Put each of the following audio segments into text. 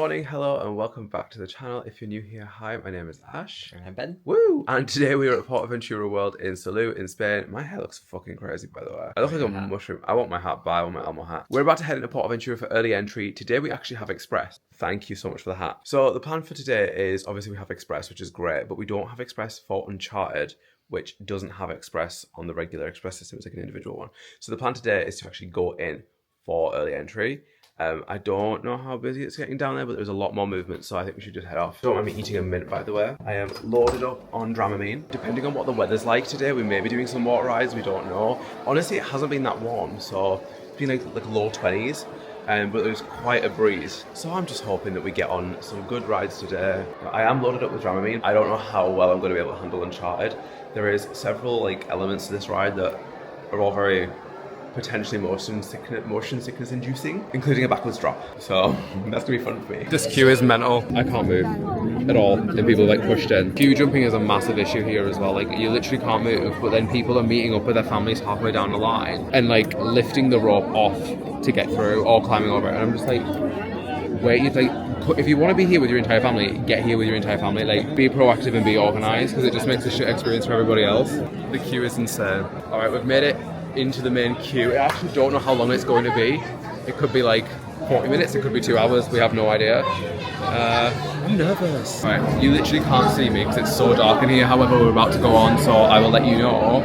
morning, hello, and welcome back to the channel. If you're new here, hi, my name is Ash. And I'm Ben. Woo! And today we are at Aventura World in Salou in Spain. My hair looks fucking crazy, by the way. I look like a mushroom. I want my hat back. I want my Elmo hat. We're about to head into Aventura for early entry. Today we actually have Express. Thank you so much for the hat. So the plan for today is, obviously we have Express, which is great, but we don't have Express for Uncharted, which doesn't have Express on the regular Express system. It's like an individual one. So the plan today is to actually go in for early entry. I don't know how busy it's getting down there, but there's a lot more movement, so I think we should just head off. Don't mind me eating a mint, by the way. I am loaded up on Dramamine. Depending on what the weather's like today, we may be doing some water rides, we don't know. Honestly, it hasn't been that warm, so it's been like low 20s, but there's quite a breeze. So I'm just hoping that we get on some good rides today. I am loaded up with Dramamine. I don't know how well I'm going to be able to handle Uncharted. There is several elements to this ride that are all very potentially motion sickness inducing, including a backwards drop. So that's gonna be fun for me. This queue is mental. I can't move at all, and people are pushed in. Queue jumping is a massive issue here as well. You literally can't move, but then people are meeting up with their families halfway down the line and lifting the rope off to get through or climbing over it. And I'm just wait, if you want to be here with your entire family, get here with your entire family. Be proactive and be organised, because it just makes a shit experience for everybody else. The queue is insane. All right, we've made it into the main queue. I actually don't know how long it's going to be. It could be 40 minutes, it could be 2 hours, we have no idea. I'm nervous. Right, you literally can't see me because it's so dark in here. However, we're about to go on, so I will let you know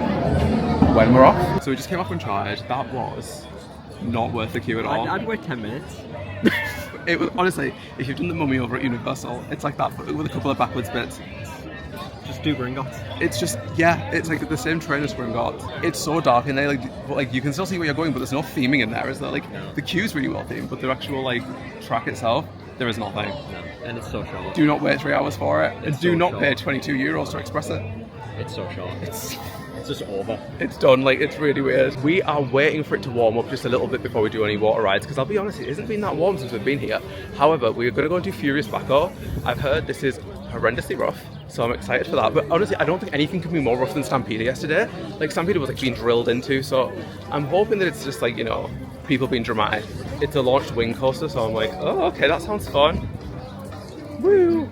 when we're off. So we just came off Uncharted. That was not worth the queue at all. I'd wait 10 minutes. It was, honestly, if you've done the Mummy over at Universal, it's like that, but with a couple of backwards bits. Just do Gringotts. It's just, yeah, it's like the same train as Gringotts. It's so dark in there, you can still see where you're going, but there's no theming in there, is there? No. The queue's really well themed, but the actual track itself, there is nothing. No. And it's so short. Do not wait 3 hours for it, and do so not short. pay €22 to express it. It's so short. It's just over. It's done, it's really weird. We are waiting for it to warm up just a little bit before we do any water rides, because I'll be honest, it hasn't been that warm since we've been here. However, we're going to go and do Furious Baco. I've heard this is horrendously rough, so I'm excited for that. But honestly, I don't think anything can be more rough than Stampeder yesterday. Stampeder was being drilled into, so I'm hoping that it's just people being dramatic. It's a launched wing coaster, so I'm oh, okay, that sounds fun. Woo!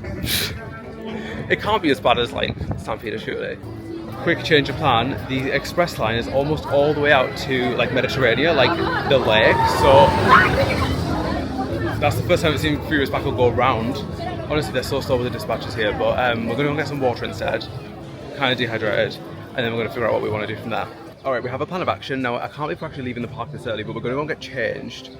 It can't be as bad as Stampeder, surely. Quick change of plan, the express line is almost all the way out to Mediterranean, the lake, so that's the first time I've seen Furious Baco go round. Honestly, they're so slow with the dispatches here, but we're going to go get some water instead, kind of dehydrated, and then we're going to figure out what we want to do from there. Alright, we have a plan of action. Now, I can't believe we're actually leaving the park this early, but we're going to go and get changed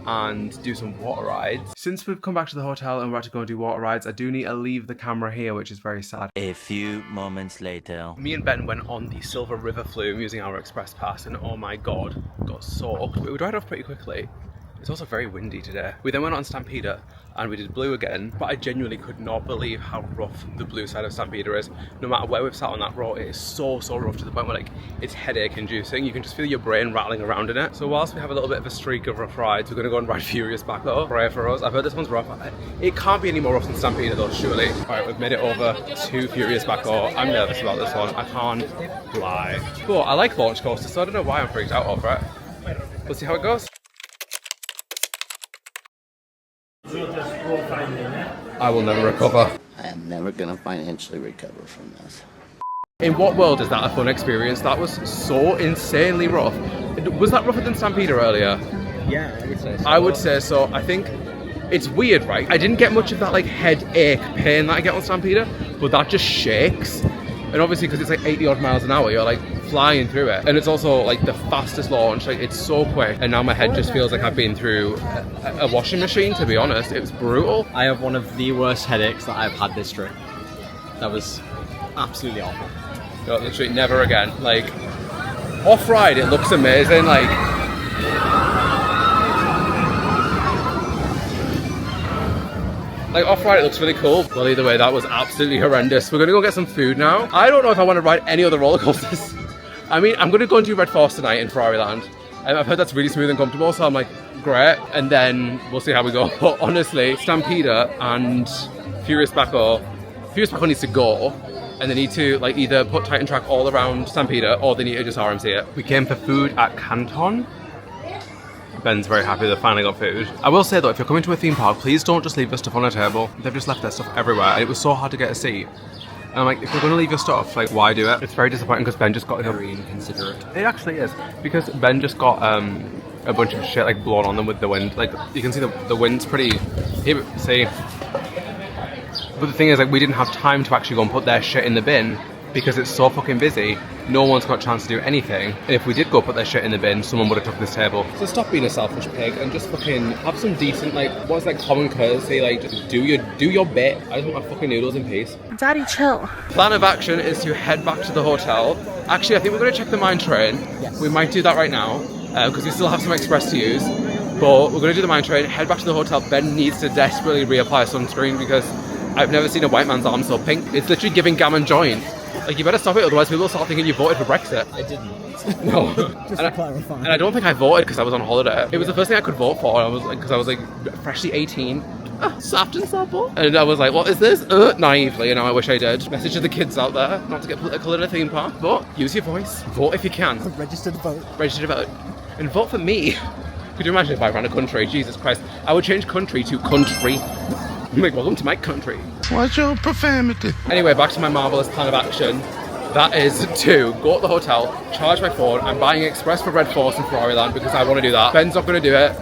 and do some water rides. Since we've come back to the hotel and we're about to go and do water rides, I do need to leave the camera here, which is very sad. A few moments later. Me and Ben went on the Silver River Flume using our express pass, and oh my god, got soaked. We dried off pretty quickly. It's also very windy today. We then went on Stampeder and we did Blue again, but I genuinely could not believe how rough the blue side of Stampeder is. No matter where we've sat on that road, it is so rough to the point where it's headache inducing. You can just feel your brain rattling around in it. So whilst we have a little bit of a streak of rough rides, we're gonna go and ride Furious Baco. Pray for us. I've heard this one's rough. It can't be any more rough than Stampeder though, surely. Alright, we've made it over to Furious Baco. I'm nervous about this one, I can't lie. But I like launch coasters, so I don't know why I'm freaked out over it. We'll see how it goes. I will never recover. I am never gonna financially recover from this. In what world is that a fun experience? That was so insanely rough. Was that rougher than Stampeder earlier? Yeah, I would say so. I would say so. I think it's weird, right? I didn't get much of that headache pain that I get on Stampeder, but that just shakes. And obviously because it's 80 odd miles an hour, you're flying through it. And it's also the fastest launch, it's so quick. And now my head just feels like I've been through a washing machine, to be honest. It was brutal. I have one of the worst headaches that I've had this trip. That was absolutely awful. No, literally never again. Off-ride, it looks amazing. Off-ride, it looks really cool. Well, either way, that was absolutely horrendous. We're gonna go get some food now. I don't know if I want to ride any other roller coasters. I mean, I'm gonna go and do Red Force tonight in Ferrari Land. I've heard that's really smooth and comfortable, so I'm great. And then we'll see how we go. But honestly, Stampeder and Furious Baco needs to go. And they need to either put Titan Track all around Stampeder, or they need to just RMC it. We came for food at Canton. Ben's very happy they finally got food. I will say though, if you're coming to a theme park, please don't just leave your stuff on a table. They've just left their stuff everywhere, and it was so hard to get a seat. And I'm like, if you're going to leave your stuff, like, why do it? It's very disappointing because Ben just got Very inconsiderate. It actually is, because Ben just got a bunch of shit like blown on them with the wind. Like, you can see the wind's pretty. Here, see. But the thing is, like, we didn't have time to actually go and put their shit in the bin because it's so fucking busy. No one's got a chance to do anything. And if we did go put their shit in the bin, someone would have took this table. So stop being a selfish pig and just fucking have some decent, like, what's like common courtesy? Like, just do your bit. I just want my fucking noodles in peace. Daddy, chill. Plan of action is to head back to the hotel. Actually, I think we're going to check the mine train. Yes. We might do that right now because we still have some express to use. But we're going to do the mine train, head back to the hotel. Ben needs to desperately reapply sunscreen because I've never seen a white man's arm so pink. It's literally giving gammon joint. Like, you better stop it, otherwise people will start thinking you voted for Brexit. I didn't. No. Just to clarify. And I don't think I voted because I was on holiday. It was the first thing I could vote for. I was like, because I was like freshly 18. Soft and supple. And I was like, what is this? Naively, and now I wish I did. Message to the kids out there, not to get political in a theme park, but use your voice. Vote if you can. Registered to vote. Register to vote. And vote for me. Could you imagine if I ran a country? Jesus Christ. I would change country to country. I'm like, welcome to my country. What's your profanity? Anyway, back to my marvellous plan of action. That is to go to the hotel, charge my phone. I'm buying Express for Red Force in Ferrari Land because I want to do that. Ben's not going to do it.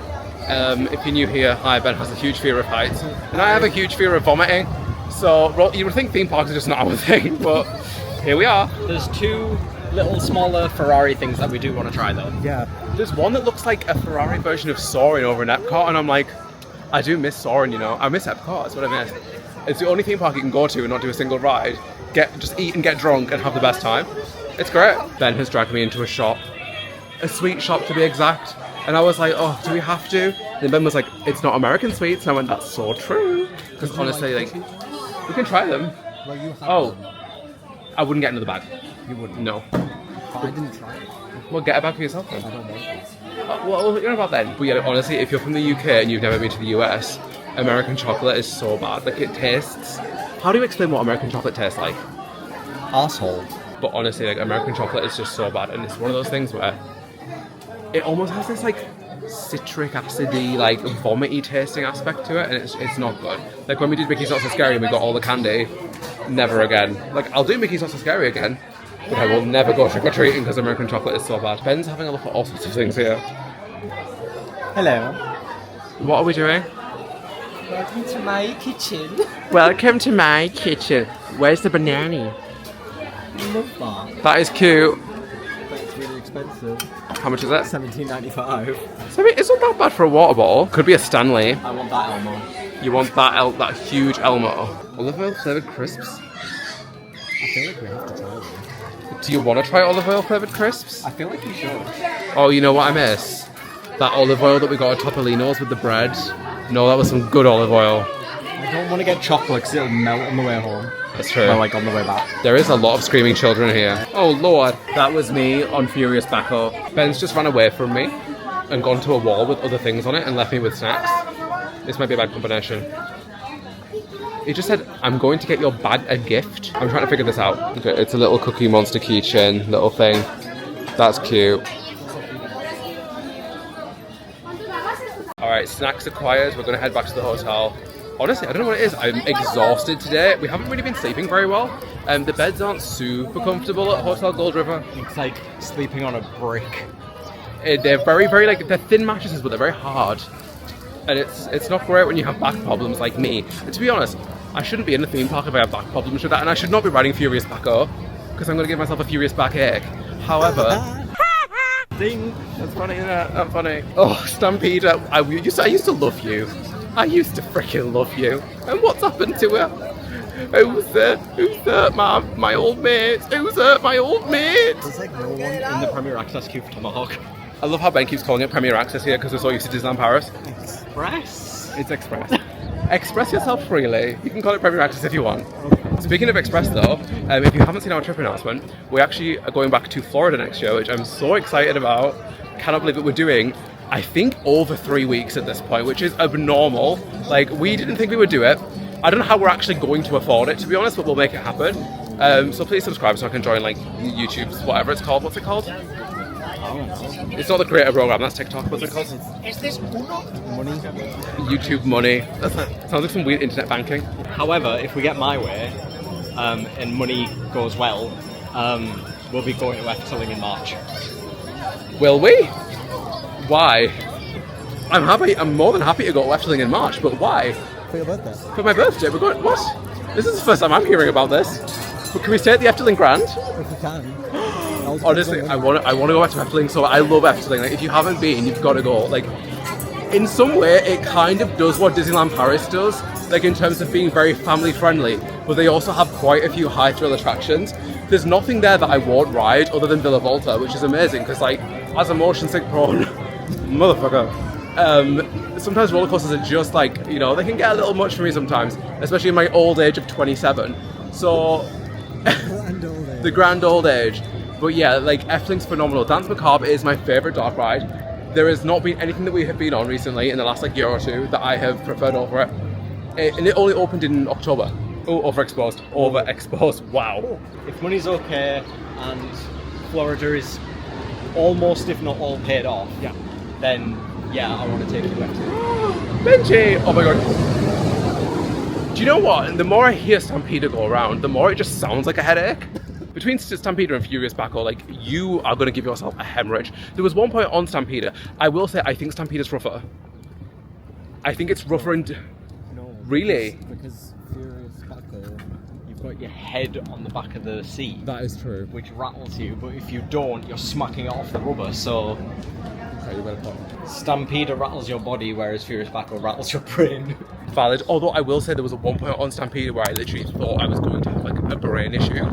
If you're new here, hi, Ben has a huge fear of heights. And I have a huge fear of vomiting. So you would think theme parks are just not our thing, but here we are. There's two little smaller Ferrari things that we do want to try though. Yeah. There's one that looks like a Ferrari version of Soaring over in Epcot, and I'm like, I do miss Soaring, you know. I miss Epcot, that's what I miss. It's the only theme park you can go to and not do a single ride. Just eat and get drunk and have the best time. It's great. Ben has dragged me into a shop. A sweet shop to be exact. And I was like, oh, do we have to? And then Ben was like, it's not American sweets. And I went, that's so true. Because honestly, like, we can try them. Well, you have them. I wouldn't get into the bag. You wouldn't. No. But I didn't try it. Well, get a bag for yourself then. I don't want it. Well, you know about then. But yeah, honestly, if you're from the UK and you've never been to the US, American chocolate is so bad. Like, it tastes... How do you explain what American chocolate tastes like? Arsehole. But honestly, like, American chocolate is just so bad. And it's one of those things where it almost has this, like, citric acidy, like, vomity tasting aspect to it. And it's not good. Like, when we did Mickey's Not So Scary and we got all the candy, never again. Like, I'll do Mickey's Not So Scary again, but I will never go trick-or-treating because American chocolate is so bad. Ben's having a look at all sorts of things here. Hello. What are we doing? Welcome to my kitchen. Welcome to my kitchen. Where's the banana? Love that. That is cute. But it's really expensive. How much is it? $17.95. So I mean, it's not that bad for a water bottle. Could be a Stanley. I want that Elmo. You want that huge Elmo. Olive oil flavoured crisps. I feel like we have to try them. Do you want to try olive oil flavoured crisps? I feel like you should. Oh, you know what I miss? That olive oil that we got at Topolino's with the bread. No, that was some good olive oil. I don't want to get chocolate because it'll melt on the way home. That's true. Or like on the way back. There is a lot of screaming children here. Oh lord. That was me on Furious Backo. Ben's just ran away from me and gone to a wall with other things on it and left me with snacks. This might be a bad combination. He just said, I'm going to get your bag a gift. I'm trying to figure this out. Okay, it's a little Cookie Monster keychain, little thing. That's cute. Alright, snacks acquired. We're going to head back to the hotel. Honestly, I don't know what it is. I'm exhausted today. We haven't really been sleeping very well. The beds aren't super comfortable at Hotel Gold River. It's like sleeping on a brick. They're very, very, like, they're thin mattresses, but they're very hard. And it's not great when you have back problems like me. And to be honest, I shouldn't be in the theme park if I have back problems with that, and I should not be riding Furious Backo, because I'm going to give myself a Furious backache. However... Ding! That's funny, isn't it? That's funny. Oh, Stampede, I used to love you. I used to freaking love you. And what's happened to her? Who's hurt my old mate? Who's hurt my old mate? There's like no one in the Premier Access queue for Tomahawk. I love how Ben keeps calling it Premier Access here because we're so used to Disneyland Paris. Express? It's Express. Express yourself freely. You can call it Premier Access if you want. Okay. Speaking of Express though, if you haven't seen our trip announcement, we actually are going back to Florida next year, which I'm so excited about. Cannot believe that we're doing, I think, over 3 weeks at this point, which is abnormal. Like, we didn't think we would do it. I don't know how we're actually going to afford it, to be honest, but we'll make it happen. So please subscribe so I can join, like, YouTube's, whatever it's called. What's it called? It's not the creator program, that's TikTok. What's it called? Money. YouTube money. Sounds like some weird internet banking. However, if we get my way, and money goes well, we'll be going to Efteling in March. Will we? Why? I'm happy. I'm more than happy to go to Efteling in March, but why? For your birthday? For my birthday? We're going. What? This is the first time I'm hearing about this. But can we stay at the Efteling Grand? If we can. Honestly, I want to go back to Efteling. So I love Efteling. Like, if you haven't been, you've got to go. Like, in some way, it kind of does what Disneyland Paris does. Like, in terms of being very family friendly, but they also have quite a few high thrill attractions. There's nothing there that I won't ride other than Villa Volta, which is amazing because, like, as a motion sick prone motherfucker, sometimes roller coasters are just like, you know, they can get a little much for me sometimes, especially in my old age of 27. So, the grand old age. But yeah, like, Efteling's phenomenal. Dance Macabre is my favourite dark ride. There has not been anything that we have been on recently in the last, like, year or two that I have preferred over it. And it only opened in October. Oh, overexposed. Overexposed. Wow. If money's okay and Florida is almost, if not all, paid off, then yeah, I want to take you to Efteling. Benji! Oh my god. Do you know what? The more I hear Stampeder go around, the more it just sounds like a headache. Between Stampeder and Furious Backle, like, you are going to give yourself a hemorrhage. There was one point on Stampeder, I will say, I think Stampede's rougher. I think it's rougher and... No. Really? Because Furious Backle, you've got your head on the back of the seat. That is true. Which rattles you, but if you don't, you're smacking it off the rubber, so... Okay, you better put. Stampeder rattles your body, whereas Furious Backle rattles your brain. Valid. Although I will say there was one point on Stampede where I literally thought I was going to have like a brain issue.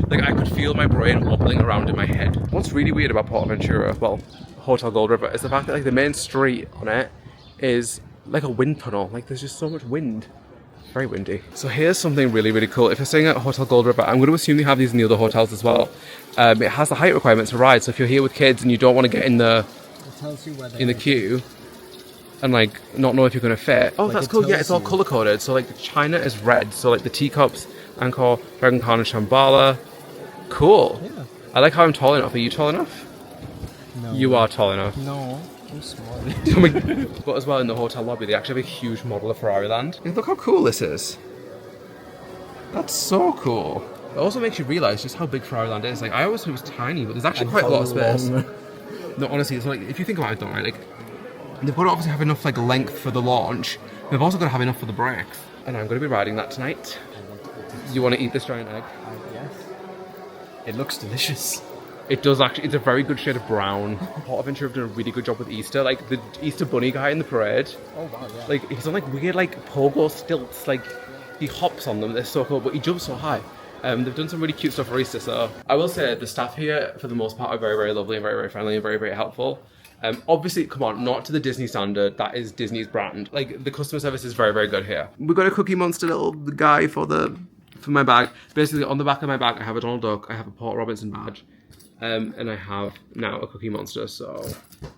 Like, I could feel my brain wobbling around in my head. What's really weird about PortAventura, well, Hotel Gold River, is the fact that, like, the main street on it is like a wind tunnel. Like, there's just so much wind. Very windy. So here's something really, really cool. If you're staying at Hotel Gold River, I'm going to assume they have these in the other hotels as well. It has the height requirements to ride. So if you're here with kids and you don't want to get in the queue and, like, not know if you're going to fit. Oh, like, that's cool. Yeah, it's all color coded. So, like, the China is red. So, like, the teacups, Angkor, Dragon Khan, and Shambhala. Cool. Yeah. I like how I'm tall enough. Are you tall enough? No. You are tall enough. No, I'm small. But as well, in the hotel lobby, they actually have a huge model of Ferrari Land. Look how cool this is. That's so cool. It also makes you realise just how big Ferrari Land is. Like, I always thought it was tiny, but there's actually quite a lot of space. No, honestly, it's like, if you think about it, don't worry, like, they've got to obviously have enough, like, length for the launch. They've also got to have enough for the brakes. And I'm going to be riding that tonight. You want to eat this giant egg? Yes. It looks delicious. It does actually. It's a very good shade of brown. PortAventura have done a really good job with Easter. Like, the Easter bunny guy in the parade. Oh, wow, yeah. Like, he's on, like, weird, like, pogo stilts. Like, he hops on them. They're so cool, but he jumps so high. They've done some really cute stuff for Easter, so I will say the staff here, for the most part, are very, very lovely and very, very friendly and very, very helpful. Obviously, come on, not to the Disney standard. That is Disney's brand. Like, the customer service is very, very good here. We've got a Cookie Monster little guy for my bag. Basically, on the back of my bag, I have a Donald Duck, I have a Port Robinson badge, and I have now a Cookie Monster, so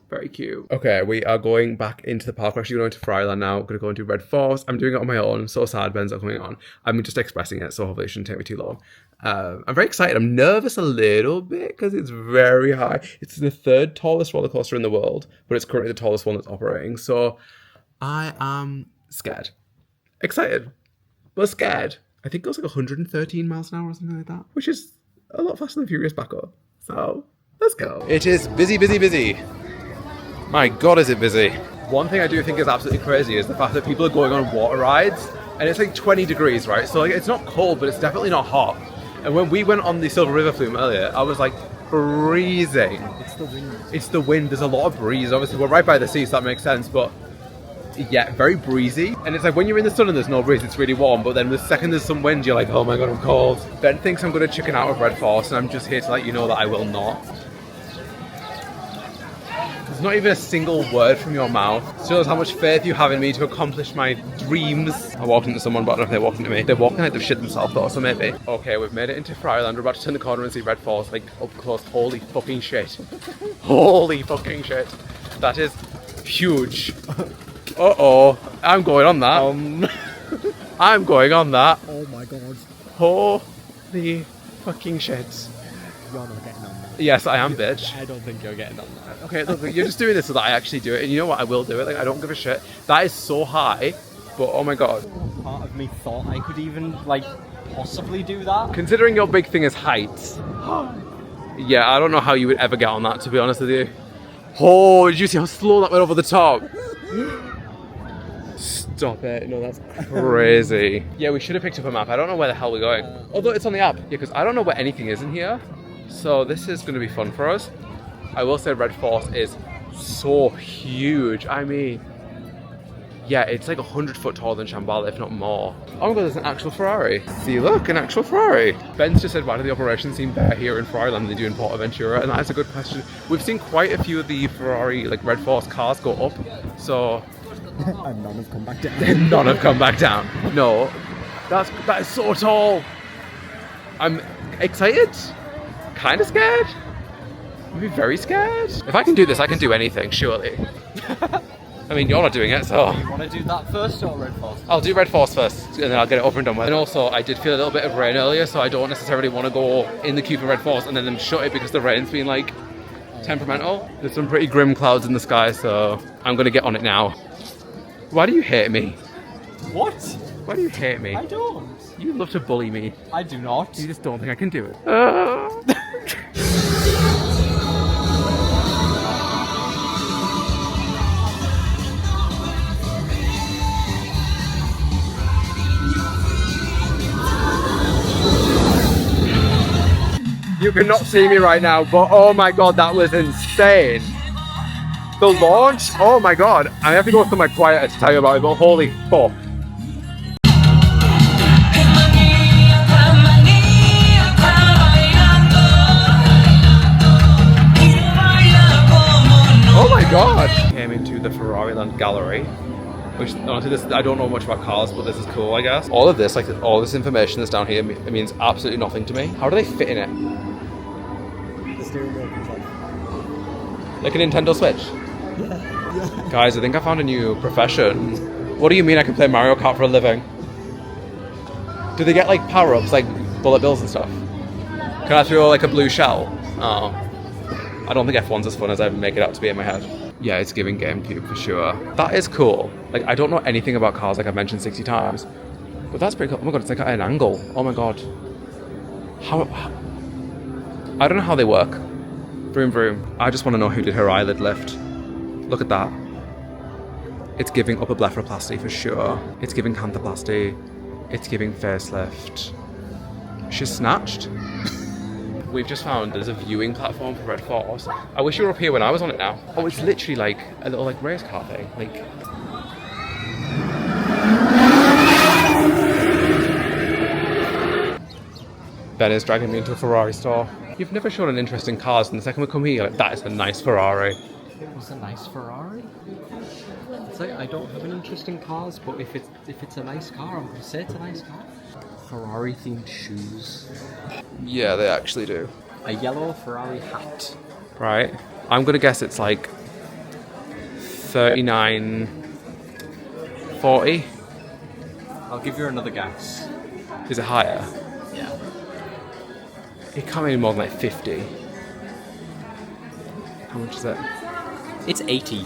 very cute. Okay, we are going back into the park. We're actually going to Ferrari now. We're going to go into Red Force. I'm doing it on my own. I'm so sad Ben's not coming on. I'm just expressing it, so hopefully it shouldn't take me too long. I'm very excited. I'm nervous a little bit because it's very high. It's the third tallest roller coaster in the world, but it's currently the tallest one that's operating. So I am scared. Excited, but scared. I think it goes like 113 miles an hour or something like that, which is a lot faster than Furious Backle. So let's go. It is busy, busy, busy. My God, is it busy. One thing I do think is absolutely crazy is the fact that people are going on water rides and it's like 20 degrees, right? So, like, it's not cold, but it's definitely not hot. And when we went on the Silver River Flume earlier, I was like freezing. It's the wind. It's the wind. There's a lot of breeze. Obviously, we're right by the sea, so that makes sense. But yeah, very breezy. And it's like when you're in the sun and there's no breeze, it's really warm. But then the second there's some wind, you're like, oh my God, I'm cold. Ben thinks I'm going to chicken out of Red Force, and I'm just here to let you know that I will not. There's not even a single word from your mouth. It shows how much faith you have in me to accomplish my dreams. I walked into someone, but I don't know if they're walking to me. They're walking like they've shit themselves though, so maybe. Okay, we've made it into Ferrari Land. We're about to turn the corner and see Red Force, like, up close. Holy fucking shit. Holy fucking shit. That is huge. Uh-oh. I'm going on that. I'm going on that. Oh my God. Holy fucking shit. You're not getting on that. Yes, I am, bitch. I don't think you're getting on that. Okay, look, you're just doing this so that I actually do it, and you know what? I will do it. Like, I don't give a shit. That is so high, but oh my god. Part of me thought I could even, like, possibly do that. Considering your big thing is heights, yeah, I don't know how you would ever get on that, to be honest with you. Oh, did you see how slow that went over the top? Stop it. No, that's crazy. Yeah, we should have picked up a map. I don't know where the hell we're going. Although it's on the app. Yeah, because I don't know where anything is in here. So this is going to be fun for us. I will say Red Force is so huge. I mean, yeah, it's like 100 foot taller than Shambhala, if not more. Oh my god, there's an actual Ferrari. See, look, an actual Ferrari. Ben's just said, why do the operations seem better here in Ferrari than they do in Portaventura? And that is a good question. We've seen quite a few of the Ferrari, like Red Force cars go up. So... and none have come back down. None have come back down. No, that is so tall. I'm excited, kind of scared, maybe very scared. If I can do this, I can do anything, surely. I mean, you're not doing it, so... You want to do that first or Red Force? I'll do Red Force first, and then I'll get it over and done with. And also, I did feel a little bit of rain earlier, so I don't necessarily want to go in the queue for Red Force and then them shut it because the rain's been, like, temperamental. There's some pretty grim clouds in the sky, so I'm going to get on it now. Why do you hate me? What? Why do you hate me? I don't. You love to bully me. I do not. You just don't think I can do it. You cannot see me right now, but oh my god, that was insane. The launch, oh my god. I have to go somewhere quieter to tell you about it, but holy fuck. Oh my god! Came into the Ferrari Land Gallery, which honestly, I don't know much about cars, but this is cool, I guess. All of this, like all this information that's down here, it means absolutely nothing to me. How do they fit in it? The steering wheel comes off. Like a Nintendo Switch? Yeah. Guys, I think I found a new profession. What do you mean I can play Mario Kart for a living? Do they get like power-ups, like bullet bills and stuff? Can I throw like a blue shell? Oh. I don't think F1's as fun as I make it out to be in my head. Yeah, it's giving GameCube for sure. That is cool. Like, I don't know anything about cars, like I've mentioned 60 times. But that's pretty cool. Oh my god, it's like at an angle. Oh my god. How I don't know how they work. Vroom vroom. I just want to know who did her eyelid lift. Look at that. It's giving upper blepharoplasty for sure. It's giving canthoplasty. It's giving facelift. She's snatched. We've just found there's a viewing platform for Red Force. I wish you were up here when I was on it now. Oh, it's literally like a little like race car thing. Like... Ben is dragging me into a Ferrari store. You've never shown an interest in cars, and the second we come here, you're like, that is a nice Ferrari. It was a nice Ferrari. It's like, I don't have an interest in cars, but if it's a nice car, I'm going to say it's a nice car. Ferrari themed shoes. Yeah, they actually do. A yellow Ferrari hat. Right. I'm going to guess it's like 39.40. I'll give you another guess. Is it higher? Yeah. It can't be more than like 50. How much is it? It's 80.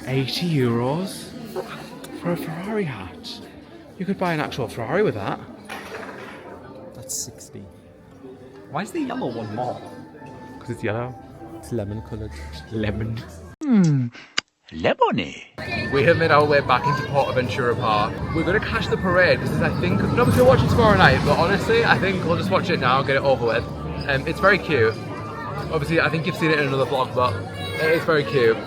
€80 for a Ferrari hat. You could buy an actual Ferrari with that. That's 60. Why is the yellow one more? Because it's yellow. It's lemon coloured. Lemon. Lemony. We have made our way back into Portaventura Park. We're going to catch the parade because I think, no, we're going to watch it tomorrow night, but honestly, I think we'll just watch it now, get it over with. It's very cute. Obviously, I think you've seen it in another vlog, but it is very cute.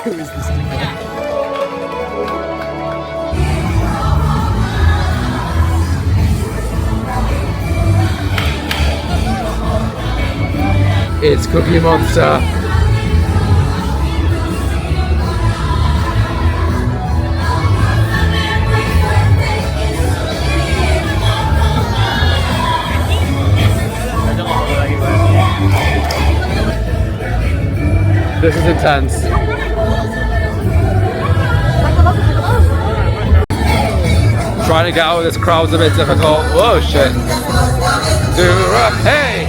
Who is this guy? It's Cookie Monster. This is intense. Trying to get out of this crowd's a bit difficult. Whoa, shit. Dura, hey!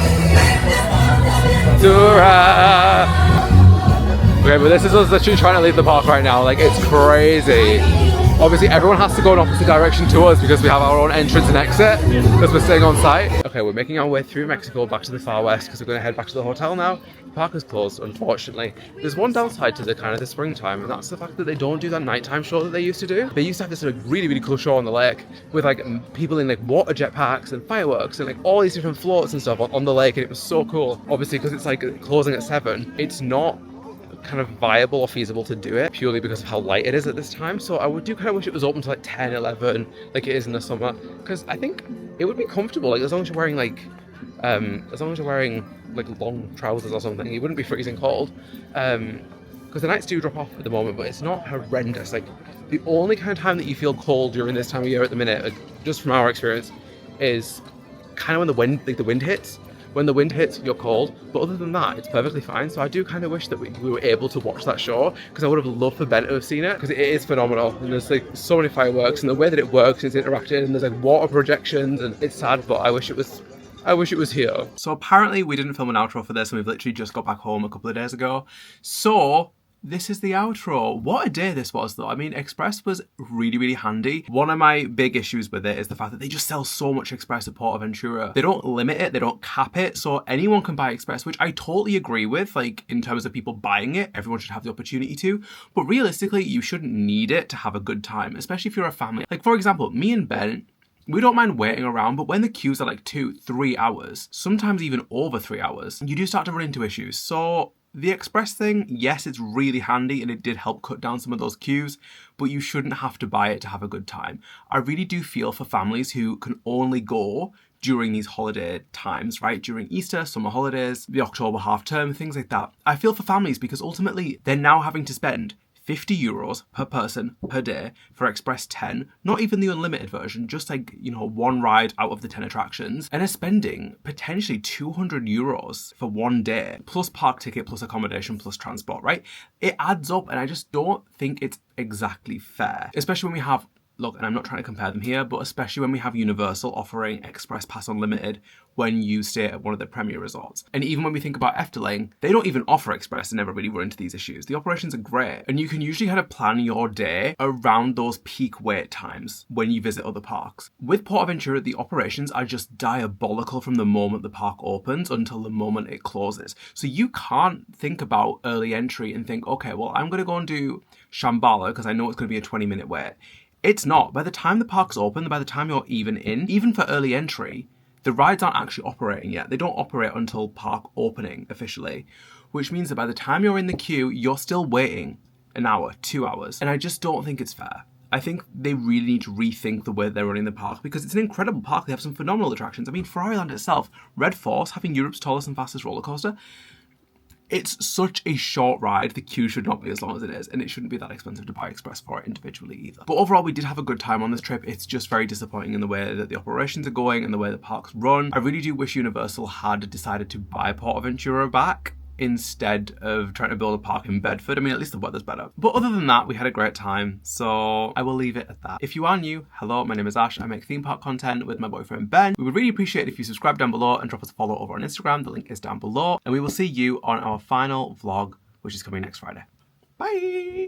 Dura! Okay, but this is us literally trying to leave the park right now. Like, it's crazy. Obviously, everyone has to go in opposite direction to us because we have our own entrance and exit because we're staying on site. Okay, we're making our way through Mexico back to the far west because we're going to head back to the hotel now. The park is closed, unfortunately. There's one downside to the kind of the springtime, and that's the fact that they don't do that nighttime show that they used to do. They used to have this like really, really cool show on the lake with like people in like water jetpacks and fireworks and like all these different floats and stuff on the lake, and it was so cool. Obviously, because it's like closing at 7, it's not kind of viable or feasible to do it purely because of how light it is at this time. So I would do kind of wish it was open to like 10, 11 like it is in the summer, because I think it would be comfortable, like as long as you're wearing like long trousers or something, it wouldn't be freezing cold, because the nights do drop off at the moment, but it's not horrendous. Like the only kind of time that you feel cold during this time of year at the minute, like, just from our experience, is kind of when the wind hits. When the wind hits, you're cold, but other than that, it's perfectly fine. So I do kind of wish that we were able to watch that show, because I would have loved for Ben to have seen it, because it is phenomenal. And there's like so many fireworks, and the way that it works is interactive, and there's like water projections, and it's sad, but I wish it was here. So apparently we didn't film an outro for this, and we've literally just got back home a couple of days ago. So this is the outro. What a day this was, though. I mean, Express was really, really handy. One of my big issues with it is the fact that they just sell so much Express at Portaventura. They don't limit it, they don't cap it, so anyone can buy Express, which I totally agree with. Like, in terms of people buying it, everyone should have the opportunity to. But realistically, you shouldn't need it to have a good time, especially if you're a family. Like, for example, me and Ben, we don't mind waiting around, but when the queues are like 2-3 hours, sometimes even over 3 hours, you do start to run into issues. So the Express thing, yes, it's really handy and it did help cut down some of those queues, but you shouldn't have to buy it to have a good time. I really do feel for families who can only go during these holiday times, right? During Easter, summer holidays, the October half term, things like that. I feel for families because ultimately they're now having to spend €50 per person per day for Express 10, not even the unlimited version, just like, you know, one ride out of the 10 attractions, and are spending potentially €200 for one day, plus park ticket, plus accommodation, plus transport, right? It adds up, and I just don't think it's exactly fair, especially when we have, look, and I'm not trying to compare them here, but especially when we have Universal offering Express Pass Unlimited when you stay at one of their premier resorts. And even when we think about Efteling, they don't even offer Express and never really run into these issues. The operations are great, and you can usually kind of plan your day around those peak wait times when you visit other parks. With Portaventura, the operations are just diabolical from the moment the park opens until the moment it closes. So you can't think about early entry and think, okay, well, I'm going to go and do Shambhala because I know it's going to be a 20-minute wait. It's not. By the time the park's open, by the time you're even for early entry, the rides aren't actually operating yet. They don't operate until park opening officially, which means that by the time you're in the queue, you're still waiting an hour, 2 hours. And I just don't think it's fair. I think they really need to rethink the way they're running the park, because it's an incredible park. They have some phenomenal attractions. I mean, Ferrari Land itself, Red Force, having Europe's tallest and fastest roller coaster, it's such a short ride, the queue should not be as long as it is, and it shouldn't be that expensive to buy Express for it individually either. But overall, we did have a good time on this trip. It's just very disappointing in the way that the operations are going and the way the parks run. I really do wish Universal had decided to buy Portaventura back instead of trying to build a park in Bedford. I mean, at least the weather's better. But other than that, we had a great time, so I will leave it at that. If you are new, hello, my name is Ash. I make theme park content with my boyfriend Ben. We would really appreciate it if you subscribe down below and drop us a follow over on Instagram. The link is down below. And we will see you on our final vlog, which is coming next Friday. Bye!